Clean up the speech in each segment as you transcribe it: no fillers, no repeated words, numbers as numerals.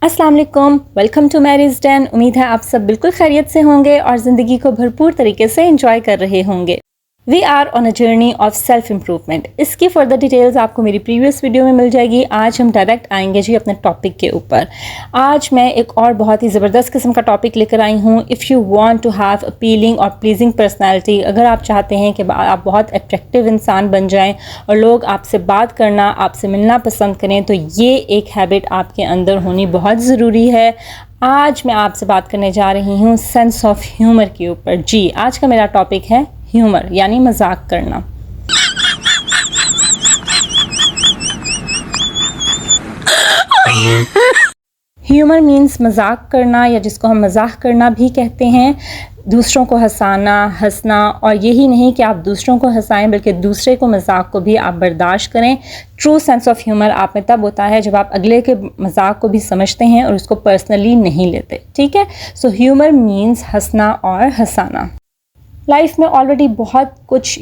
अस्सलाम वालेकुम, welcome to marriage Dan. उम्मीद है आप सब बिल्कुल खैरियत से होंगे और ज़िंदगी को भरपूर तरीके से एंजॉय कर रहे होंगे। We are on a journey of self improvement. इसकी फर्दर डिटेल्स आपको मेरी प्रीवियस वीडियो में मिल जाएगी। आज हम डायरेक्ट आएंगे जी अपने टॉपिक के ऊपर। आज मैं एक और बहुत ही ज़बरदस्त किस्म का टॉपिक लेकर आई हूँ। If you want to have appealing और प्लीजिंग पर्सनैलिटी, अगर आप चाहते हैं कि आप बहुत अट्रैक्टिव इंसान बन जाएं और लोग आपसे बात करना, आपसे मिलना पसंद करें, तो ये एक हैबिट आपके अंदर होनी बहुत ज़रूरी है। आज मैं आपसे बात करने जा रही हूँ सेंस ऑफ ह्यूमर के ऊपर। जी, आज का मेरा टॉपिक है ह्यूमर यानी मजाक करना। ह्यूमर मीन्स मजाक करना, या जिसको हम मजाक करना भी कहते हैं। दूसरों को हंसाना, हंसना, और यही नहीं कि आप दूसरों को हंसाएं बल्कि दूसरे को मजाक को भी आप बर्दाश्त करें। ट्रू सेंस ऑफ ह्यूमर आप में तब होता है जब आप अगले के मजाक को भी समझते हैं और उसको पर्सनली नहीं लेते। ठीक है, सो ह्यूमर मीन्स हंसना और हंसाना। लाइफ में ऑलरेडी बहुत कुछ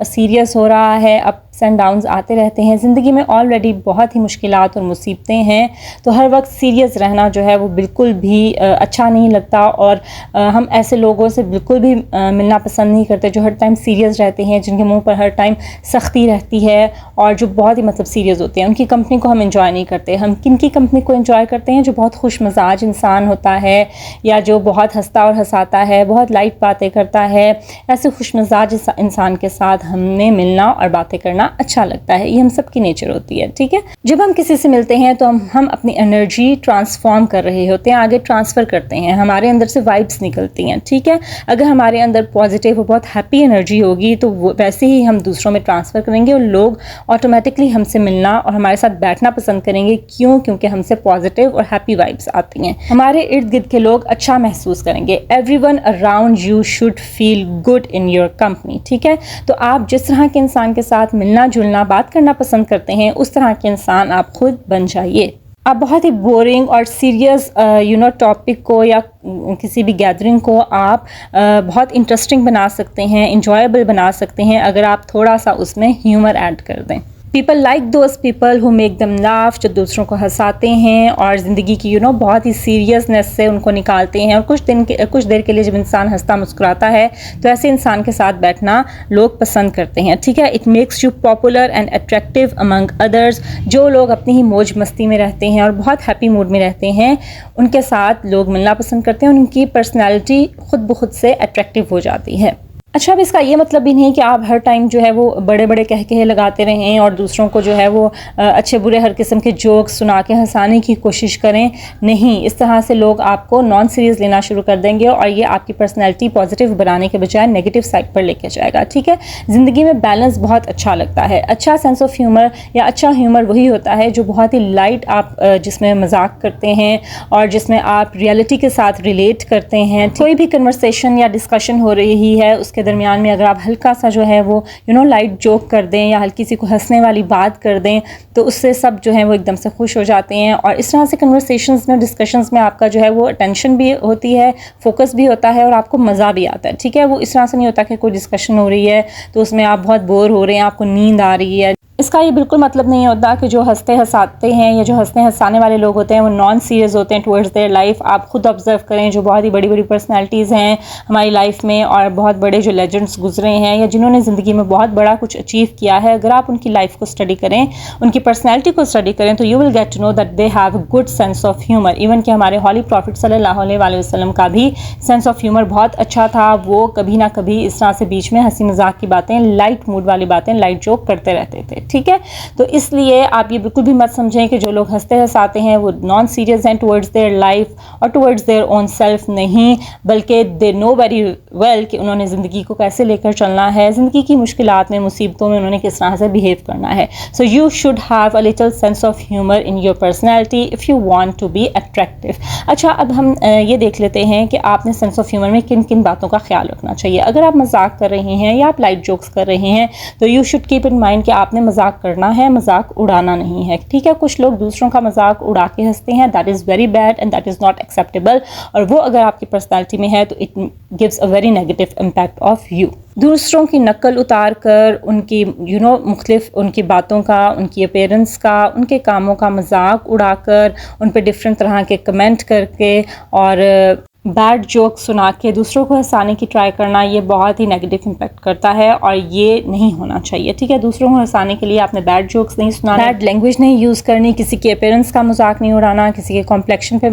सीरियस हो रहा है, अप्स एंड डाउन्स आते रहते हैं। ज़िंदगी में ऑलरेडी बहुत ही मुश्किलात और मुसीबतें हैं, तो हर वक्त सीरियस रहना जो है वो बिल्कुल भी अच्छा नहीं लगता। और हम ऐसे लोगों से बिल्कुल भी मिलना पसंद नहीं करते जो हर टाइम सीरियस रहते हैं, जिनके मुंह पर हर टाइम सख्ती रहती है और जो बहुत ही सीरियस होते हैं। उनकी कंपनी को हम इंजॉय नहीं करते। हम किन की कंपनी को इंजॉय करते हैं? जो बहुत खुश मजाज इंसान होता है, या जो बहुत हंसता और हंसाता है, बहुत लाइट बातें करता है। ऐसे खुश मजाज इंसान के साथ हमने मिलना और बातें करना अच्छा लगता है। ये हम सब की नेचर होती है। ठीक है, जब हम किसी से मिलते हैं तो हम अपनी एनर्जी ट्रांसफॉर्म कर रहे होते हैं, आगे ट्रांसफ़र करते हैं। हमारे अंदर से वाइब्स निकलती हैं। ठीक है, अगर हमारे अंदर पॉजिटिव और बहुत हैप्पी एनर्जी होगी तो वैसे ही हम दूसरों में ट्रांसफ़र करेंगे और लोग ऑटोमेटिकली हमसे मिलना और हमारे साथ बैठना पसंद करेंगे। क्यों? क्योंकि हमसे पॉजिटिव और हैप्पी वाइब्स आती हैं। हमारे इर्द गिर्द के लोग अच्छा महसूस करेंगे। Everyone around you should feel good in your company. ठीक है, तो आप जिस तरह के इंसान के साथ मिलना जुलना, बात करना पसंद करते हैं, उस तरह के इंसान आप खुद बन जाइए। आप बहुत ही बोरिंग और सीरियस टॉपिक को या किसी भी गैदरिंग को आप बहुत इंटरेस्टिंग बना सकते हैं, इंजॉयबल बना सकते हैं, अगर आप थोड़ा सा उसमें ह्यूमर ऐड कर दें। People like those people who make them laugh, जो दूसरों को हंसाते हैं और ज़िंदगी की बहुत ही सीरियसनेस से उनको निकालते हैं। और कुछ देर के लिए जब इंसान हंसता मुस्कुराता है तो ऐसे इंसान के साथ बैठना लोग पसंद करते हैं। ठीक है, it makes you popular and attractive among others. जो लोग अपनी ही मौज मस्ती में रहते हैं और बहुत हैप्पी मूड में रहते हैं, उनके साथ लोग मिलना पसंद करते हैं। उनकी पर्सनैलिटी खुद ब खुद से अट्रैक्टिव हो जाती है। अच्छा, अब इसका ये मतलब भी नहीं कि आप हर टाइम जो है वो बड़े बड़े कहे लगाते रहें और दूसरों को जो है वो अच्छे बुरे हर किस्म के जोक्स सुना के हंसाने की कोशिश करें। नहीं, इस तरह से लोग आपको नॉन सीरियस लेना शुरू कर देंगे और ये आपकी पर्सनैलिटी पॉजिटिव बनाने के बजाय नेगेटिव साइड पर लेकर जाएगा। ठीक है, ज़िंदगी में बैलेंस बहुत अच्छा लगता है। अच्छा सेंस ऑफ ह्यूमर या अच्छा ह्यूमर वही होता है जो बहुत ही लाइट, आप जिसमें मजाक करते हैं और जिसमें आप रियलिटी के साथ रिलेट करते हैं। कोई भी कन्वर्सेशन या डिस्कशन हो रही है, उसके दरमियान में अगर आप हल्का सा जो है वो लाइट जोक कर दें या हल्की सी को हंसने वाली बात कर दें, तो उससे सब जो है वो एकदम से खुश हो जाते हैं। और इस तरह से कन्वर्सेशंस में, डिस्कशंस में आपका जो है वो अटेंशन भी होती है, फोकस भी होता है और आपको मज़ा भी आता है। ठीक है, वो इस तरह से नहीं होता कि कोई डिस्कशन हो रही है तो उसमें आप बहुत बोर हो रहे हैं, आपको नींद आ रही है। इसका ये बिल्कुल मतलब नहीं होता कि जो हंसते हंसाते हैं या जो हंसते हंसाने वाले लोग होते हैं वो नॉन सीरियस होते हैं टुवर्ड्स देयर लाइफ। आप खुद ऑब्जर्व करें, जो बहुत ही बड़ी बड़ी पर्सनैलिटीज़ हैं हमारी लाइफ में और बहुत बड़े जो लेजेंड्स गुजरे हैं या जिन्होंने ज़िंदगी में बहुत बड़ा कुछ अचीव किया है, अगर आप उनकी लाइफ को स्टडी करें, उनकी पर्सनैलिटी को स्टडी करें, तो you will get to know that they have good sense of humour. Even कि हमारे हॉली प्रॉफिट सल्लल्लाहु अलैहि वसल्लम का भी सेंस ऑफ ह्यूमर बहुत अच्छा था। वो कभी ना कभी इस तरह से बीच में हंसी मजाक की बातें, लाइट मूड वाली बातें, लाइट जोक करते रहते थे। ठीक है, तो इसलिए आप ये बिल्कुल भी मत समझें कि जो लोग हंसते हंसाते हैं वो नॉन सीरियस हैं टुवर्ड्स देयर लाइफ और टुवर्ड्स देयर ओन सेल्फ। नहीं, बल्कि दे नो वेरी वेल कि उन्होंने ज़िंदगी को कैसे लेकर चलना है, ज़िंदगी की मुश्किलात में, मुसीबतों में उन्होंने किस तरह से बिहेव करना है। So you should have a little sense of humour in your personality if you want to be attractive. अच्छा, अब हम ये देख लेते हैं कि आपने सेंस ऑफ ह्यूमर में किन किन बातों का ख्याल रखना चाहिए। अगर आप मजाक कर रहे हैं या आप लाइट जोक्स कर रहे हैं तो you should keep in mind कि आपने मजाक करना है, मजाक उड़ाना नहीं है। ठीक है, कुछ लोग दूसरों का मजाक उड़ा के हंसते हैं, that is very bad and that is not acceptable. और वो अगर आपकी पर्सनैलिटी में है तो it gives a very negative impact of you. दूसरों की नकल उतार कर उनकी मुख्तलिफ उनकी बातों का, उनकी अपीयरेंस का, उनके कामों का मजाक उड़ाकर उन पे डिफरेंट तरह के कमेंट करके और बैड जोक सुना के दूसरों को हंसाने की ट्राई करना, ये बहुत ही नेगेटिव इम्पैक्ट करता है और ये नहीं होना चाहिए। ठीक है, दूसरों को हंसाने के लिए आपने बैड जोक्स नहीं सुनाना, बैड लैंग्वेज नहीं यूज़ करनी, किसी के अपीयरेंस का मजाक नहीं उड़ाना, किसी के कॉम्प्लेक्शन पे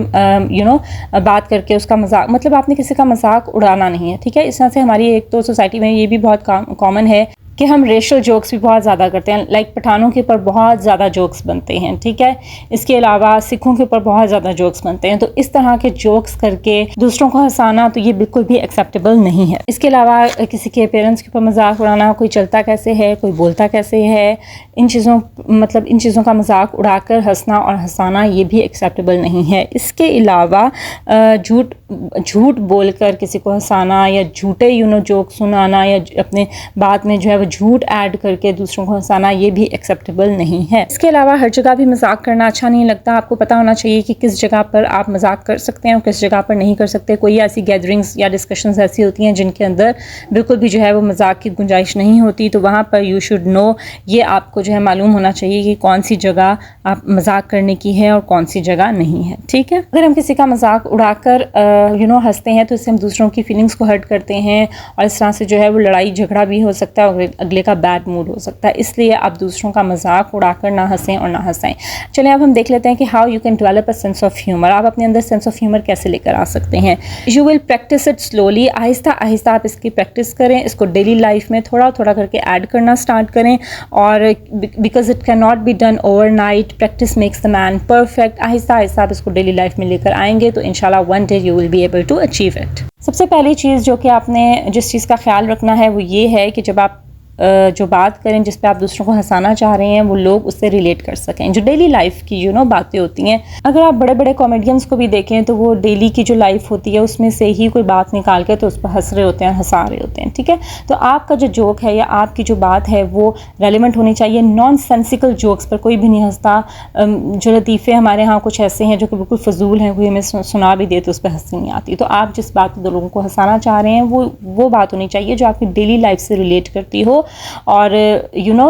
बात करके उसका मजाक, मतलब आपने किसी का मजाक उड़ाना नहीं है। ठीक है, इस तरह से हमारी एक तो सोसाइटी में ये भी बहुत कॉमन है कि हम रेशल जोक्स भी बहुत ज़्यादा करते हैं। लाइक पठानों के ऊपर बहुत ज़्यादा जोक्स बनते हैं। ठीक है, इसके अलावा सिखों के ऊपर बहुत ज़्यादा जोक्स बनते हैं। तो इस तरह के जोक्स करके दूसरों को हंसाना तो ये बिल्कुल भी एक्सेप्टेबल नहीं है। इसके अलावा किसी के पेरेंट्स के ऊपर मजाक उड़ाना, कोई चलता कैसे है, कोई बोलता कैसे है, इन चीज़ों का मजाक उड़ाकर हंसना और हंसाना ये भी एक्सेप्टेबल नहीं है। इसके अलावा झूठ बोलकर किसी को हंसाना या झूठे जोक सुनाना या अपने बात में जो है वो झूठ ऐड करके दूसरों को हंसाना, ये भी एक्सेप्टेबल नहीं है। इसके अलावा हर जगह भी मजाक करना अच्छा नहीं लगता। आपको पता होना चाहिए कि किस जगह पर आप मजाक कर सकते हैं और किस जगह पर नहीं कर सकते। कोई ऐसी गैदरिंग्स या डिस्कशंस ऐसी होती हैं जिनके अंदर बिल्कुल भी जो है वो मजाक की गुंजाइश नहीं होती, तो वहाँ पर यू शुड नो, ये आपको जो है मालूम होना चाहिए कि कौन सी जगह आप मजाक करने की है और कौन सी जगह नहीं है। ठीक है, अगर हम किसी का मजाक उड़ाकर हंसते हैं तो इससे हम दूसरों की फीलिंग्स को हर्ट करते हैं और इस तरह से जो है वो लड़ाई झगड़ा भी हो सकता है और अगले का बैड मूड हो सकता है। इसलिए आप दूसरों का मजाक उड़ाकर ना हंसें और ना हंसाएं। चलिए अब हम देख लेते हैं कि how you can develop a sense of humour. आप अपने अंदर सेंस ऑफ ह्यूमर कैसे लेकर आ सकते हैं। You will practice it slowly, Aahista Aahista आप इसकी प्रैक्टिस करें। इसको डेली लाइफ में थोड़ा थोड़ा करके ऐड करना स्टार्ट करें और because it can not be done overnight, practice makes the man perfect. Aahista Aahista आप इसको डेली लाइफ में लेकर आएंगे तो इंशाल्लाह one day you will be able to achieve it. सबसे पहली चीज़ जो कि आपने जिस चीज़ का ख्याल रखना है वो ये है कि जब आप जो बात करें जिस पे आप दूसरों को हंसाना चाह रहे हैं वो लोग उससे रिलेट कर सकें। जो डेली लाइफ की बातें होती हैं, अगर आप बड़े बड़े कॉमेडियंस को भी देखें तो वो डेली की जो लाइफ होती है उसमें से ही कोई बात निकाल के तो उस पर हंस रहे होते हैं, हंसा रहे होते हैं। ठीक है, तो आपका जो जोक है या आपकी जो बात है वो रेलिवेंट होनी चाहिए। नॉन सेंसिकल जोक्स पर कोई भी नहीं हंसता। जो लतीफ़े हमारे यहाँ कुछ ऐसे हैं जो कि बिल्कुल फजूल हैं, कोई हमें सुना भी दे तो उस पर हंसी नहीं आती। तो आप जिस बात पर लोगों को हंसाना चाह रहे हैं वो बात होनी चाहिए जो आपकी डेली लाइफ से रिलेट करती हो और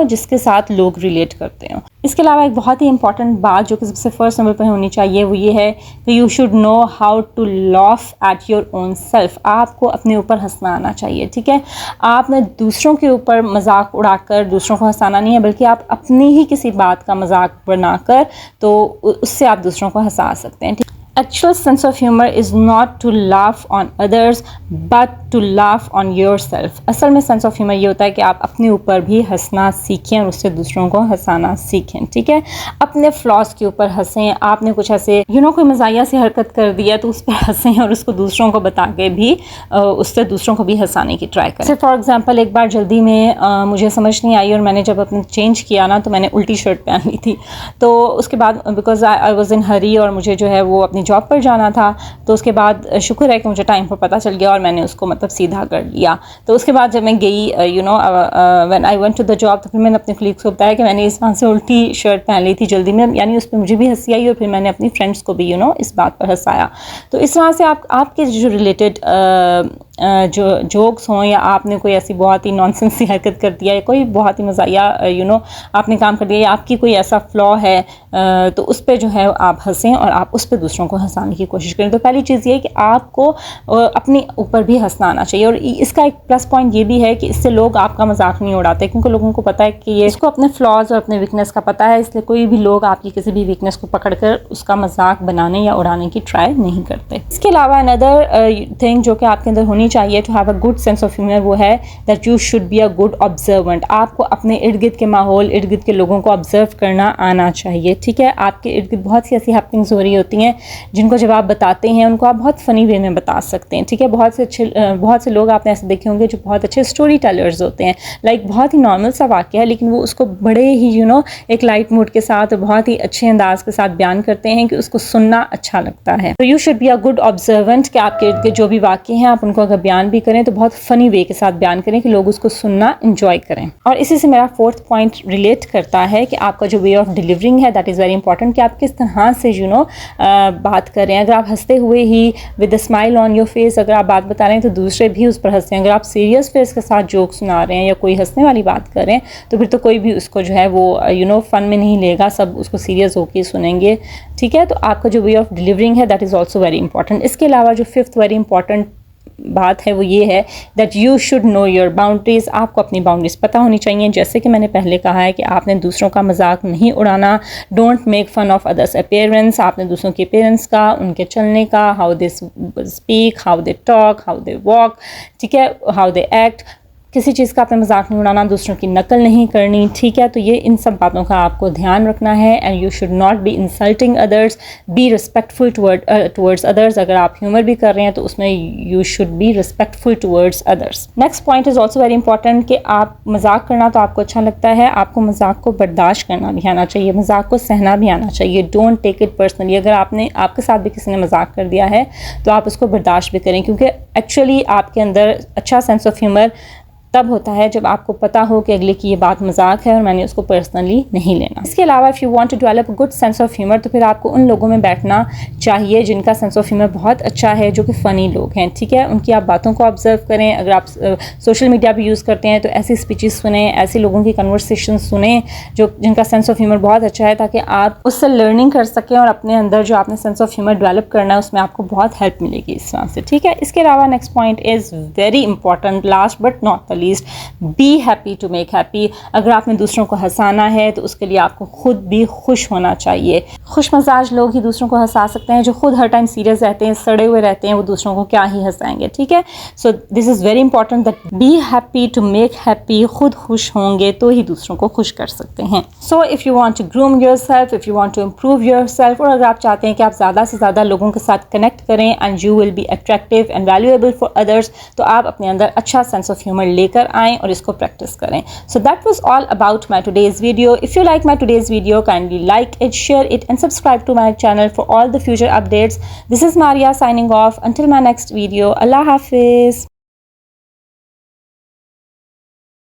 जिसके साथ लोग रिलेट करते हो। इसके अलावा एक बहुत ही इंपॉर्टेंट बात जो कि सबसे फर्स्ट नंबर पर होनी चाहिए वो ये है कि you should know how to laugh at your own self. आपको अपने ऊपर हंसना आना चाहिए। ठीक है, आपने दूसरों के ऊपर मजाक उड़ाकर दूसरों को हंसाना नहीं है, बल्कि आप अपनी ही किसी बात का मजाक बनाकर तो उससे आप दूसरों को हंसा सकते हैं। Actual sense of humor is not to laugh on others but to laugh on yourself। असल में सेंस ऑफ ह्यूमर ये होता है कि आप अपने ऊपर भी हंसना सीखें और उससे दूसरों को हंसाना सीखें। ठीक है, अपने फ्लॉस के ऊपर हंसें। आपने कुछ ऐसे कोई मज़ाहिया सी हरकत कर दिया तो उस पर हंसें और उसको दूसरों को बता के भी उससे दूसरों को भी हंसाने की ट्राई करें। फॉर एग्जाम्पल एक बार जल्दी में मुझे समझ नहीं आई और मैंने जब अपने चेंज किया ना तो मैंने उल्टी शर्ट पहन ली थी। तो उसके बाद बिकॉज आई वॉज इन हरी और मुझे जो है वो अपनी जॉब पर जाना था, तो उसके बाद शुक्र है कि मुझे टाइम पर पता चल गया और मैंने उसको सीधा कर लिया। तो उसके बाद जब मैं गई when I went to the job तो फिर मैंने अपने कलीग्स को बताया कि मैंने इस वहाँ से उल्टी शर्ट पहन ली थी जल्दी में, यानी उस पर मुझे भी हंसी आई और फिर मैंने अपनी फ्रेंड्स को भी इस बात पर हंसाया। तो इस तरह से आपके जो रिलेटेड जो जोक्स हों या आपने कोई ऐसी बहुत ही नॉनसेंस सी हरकत कर दिया या कोई बहुत ही मज़ाहिया आपने काम कर दिया या आपकी कोई ऐसा फ्लॉ है तो उस पर जो है आप हंसें और आप उस पर दूसरों को हंसाने की कोशिश करें। तो पहली चीज़ ये है कि आपको अपने ऊपर भी हंसना आना चाहिए और इसका एक प्लस पॉइंट ये भी है कि इससे लोग आपका मजाक नहीं उड़ाते, क्योंकि लोगों को पता है कि ये इसको अपने फ्लॉज और अपने वीकनेस का पता है, इसलिए कोई भी लोग आपकी किसी भी वीकनेस को पकड़कर उसका मजाक बनाने या उड़ाने की ट्राई नहीं करते। इसके अलावा अनदर थिंग जो कि आपके अंदर होनी चाहिए to have a good sense of humour वो है that you should be a good observant. आपको अपने इर्द गिर्द के माहौल, इर्द गिर्द के लोगों को ऑब्जर्व करना आना चाहिए। ठीक है, आपके इर्द गिर्द बहुत सी ऐसी हैपनिंग्स हो रही होती हैं जिनको जब आप बताते हैं उनको आप बहुत फ़नी वे में बता सकते हैं। ठीक है, बहुत से लोग आपने ऐसे देखे होंगे जो बहुत अच्छे स्टोरी टेलर्स होते हैं। लाइक बहुत ही नॉर्मल सा वाक़या है लेकिन वो उसको बड़े ही एक लाइट मूड के साथ बहुत ही अच्छे अंदाज के साथ बयान करते हैं कि उसको सुनना अच्छा लगता है। तो you should be a good observant कि आपके इर्द गिर्द जो भी वाक़े हैं आप उनको अगर बयान भी करें तो बहुत फ़नी वे के साथ बयान करें कि लोग उसको सुनना इंजॉय करें। और इसी से मेरा फोर्थ पॉइंट रिलेट करता है कि आपका जो वे ऑफ डिलीवरिंग है दैट इज़ वेरी इंपॉर्टेंट, कि आप किस तरह से बात कर रहे हैं। अगर आप हंसते हुए ही with a smile on your face अगर आप बात बता रहे हैं तो दूसरे भी उस पर हंसते हैं। अगर आप सीरियस फेस के साथ जोक सुना रहे हैं या कोई हंसने वाली बात कर रहे हैं तो फिर तो कोई भी उसको जो है वो फ़न में नहीं लेगा, सब उसको सीरियस होकर सुनेंगे। ठीक है, तो आपका जो वे ऑफ डिलीवरिंग है that is also very important. इसके अलावा जो फिफ्थ वेरी इंपॉर्टेंट बात है वो ये है that you should know your boundaries. आपको अपनी बाउंड्रीज पता होनी चाहिए। जैसे कि मैंने पहले कहा है कि आपने दूसरों का मजाक नहीं उड़ाना। Don't make fun of others appearance. आपने दूसरों के अपीयरेंस का, उनके चलने का, how they speak, how they talk, how they walk, ठीक है, हाउ दे एक्ट, किसी चीज़ का आपने मजाक नहीं उड़ाना, दूसरों की नकल नहीं करनी। ठीक है, तो ये इन सब बातों का आपको ध्यान रखना है। And you should not be insulting others, be respectful towards others. अगर आप ह्यूमर भी कर रहे हैं तो उसमें you should be respectful towards others. Next point is also very important कि आप मजाक करना तो आपको अच्छा लगता है, आपको मजाक को बर्दाश्त करना भी आना चाहिए, मजाक को सहना भी आना चाहिए। Don't take it personally. अगर आपके साथ भी किसी ने मजाक कर दिया है तो आप उसको बर्दाश्त भी करें, क्योंकि एक्चुअली आपके अंदर अच्छा सेंस ऑफ ह्यूमर तब होता है जब आपको पता हो कि अगले की ये बात मजाक है और मैंने उसको पर्सनली नहीं लेना। इसके अलावा if you want to develop a good sense of humour तो फिर आपको उन लोगों में बैठना चाहिए जिनका सेंस ऑफ ह्यूमर बहुत अच्छा है, जो कि फ़नी लोग हैं। ठीक है, उनकी आप बातों को ऑब्जर्व करें। अगर आप सोशल मीडिया भी यूज़ करते हैं तो ऐसी स्पीचेस सुने, ऐसे लोगों की कन्वर्सेशन सुने जिनका सेंस ऑफ ह्यूमर बहुत अच्छा है, ताकि आप उससे लर्निंग कर सकें और अपने अंदर जो आपने सेंस ऑफ ह्यूमर डेवलप करना है उसमें आपको बहुत हेल्प मिलेगी इस तरह से। ठीक है, इसके अलावा next point is very important, last but not the least, be happy to make happy. अगर आपने दूसरों को हंसाना है तो उसके लिए आपको खुद भी खुश होना चाहिए। खुश मजाज लोग ही दूसरों को हंसा सकते हैं। जो खुद हर टाइम सीरियस रहते हैं, सड़े हुए रहते हैं, वो दूसरों को क्या ही हंसाएंगे। ठीक है, so this is very important that be happy to make happy. खुद खुश होंगे तो ही दूसरों को खुश कर सकते हैं। So if you want to groom yourself, if you want to improve yourself, और अगर आप चाहते हैं कि आप ज़्यादा से ज़्यादा लोगों के साथ कनेक्ट करें and you will be attractive and valuable for others, तो आप अपने अंदर अच्छा सेंस ऑफ ह्यूमर लेकर आएँ और इसको प्रैक्टिस करें। So that was all about my today's video. If you like my today's video, kindly like it, share it and subscribe to my channel for all the future updates. This is Maria signing off. Until my next video. Allah Hafiz.